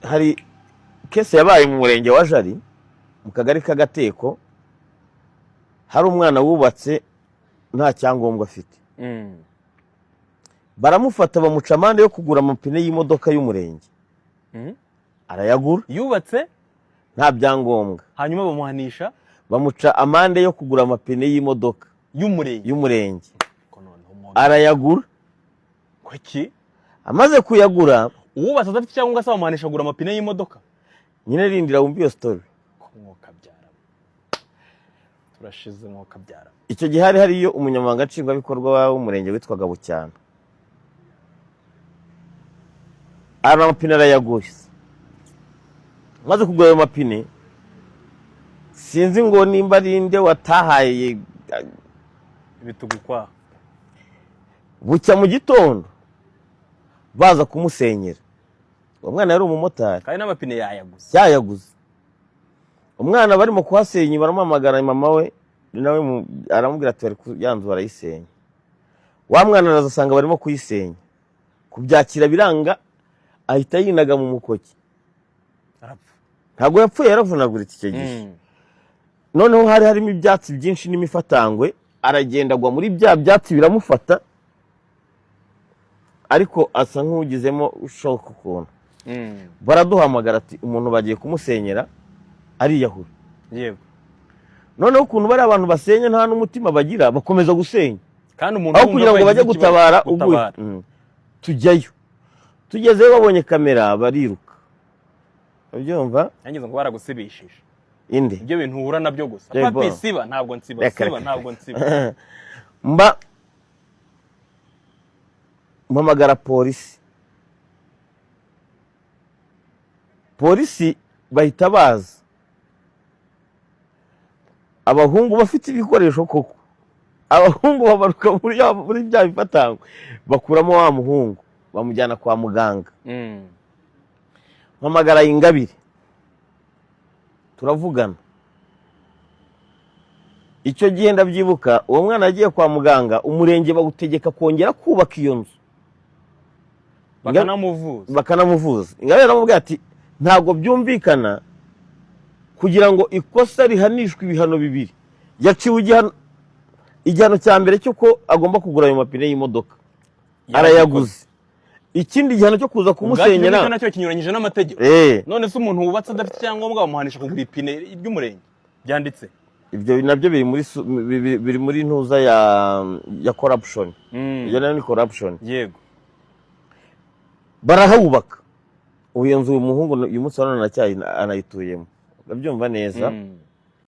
hari kese yabaye mu murenge wa Jari mu kagari k'Agateko, hari umwana wubatse nta cyangombwa afite. Baramufata bamuca amande yo kugura amapine y'imodoka y'umurenge. Arayagura. Yubatse nta byangombwa. Hanyuma bamuhanisha bamuca amande yo kugura amapine y'imodoka y'umurenge. Arayagura. Kuki? Amaze kuyagura, uwubatse adafite icyangombwa asaba bamuhanisha kugura amapine y'imodoka. Nyine rindira wumva iyo story. Mwuka byara. Turashize mwuka byara. Icyo gihe hariyo umunyamabanga nshingwabikorwa w'umurenge witwaga Bucyana. Ara amapine arayaguze. Maze kugura ayo mapine, sinzi ngo nimba rinde watahaye ibitugu kwa. Bucya mu gitondo baza kumusenyera. Umwana yari umumotari. Kandi n'amapine yayaguze. Yayaguze. Umwana barimo kuhasenya baramamagara mama we, nawe aramubwira ati bari yanzu barayisenya. Wa mwana arazasanga barimo kuyisenya. Kubyakira biranga, ahita yinaga mu mukoki. Arapfa. Ntabwo yapfuye, yaravunaguritse icyo gihe. Noneho harimo ibyatsi byinshi n'imifatangwe, aragenda agwa muri bya byatsi biramufata, ariko asa nk'ugizemo ushoka ukuntu. Baraduhamagara ati umuntu bagiye kumusenyera ariyahura. Yego. Noneho ukuntu bari abantu basenya nta n'umutima bagira, bakomeza gusenya. Kandi umuntu aho kugira ngo bajye gutabara uguye. Tujyayo. Tugezeyo babonye kamera bariruka. Ubyumva? Yangize ngo baragusibishije. Inde? Ibyo bintu uhura nabyo gusa. Papi siba ntabwo nsiba, siba ntabwo nsiba. Mpamagara polisi. Polisi bahita baza. Abahungu bafite ibikoresho koko. Abahungu babaruka muri bya bifatangwe, bakuramo wa muhungu bamujyana kwa muganga. Mpamagara Ingabire. Turavugana. Icyo gihe ndabyibuka, uwo mwana agiye kwa muganga, umurenge bawutegeka kongera kubaka iyo nzu. Bakanamuvuza. Ingabire aramubwira ati ntabwo byumvikana kugira ngo ikosa rihanishwe ibihano bibiri. Yaciwe igihano cya mbere cyo ko agomba kugura ayo mapine y'imodoka. Arayaguze. Ikindi gihano cyo kuza kumusenyera. Ubwo nacyo kinyuranyije n'amategeko. None se umuntu wubatse adafite icyangombwa bamuhanisha kugura ipine ry'umurenge. Byanditse. Ibyo nabyo biri muri ntuza ya corruption. Iyo nayo ni corruption. Yego. Barahubaka. Uyu nzu umuhungu uyu munsi anayituyemo. Urabyumva neza.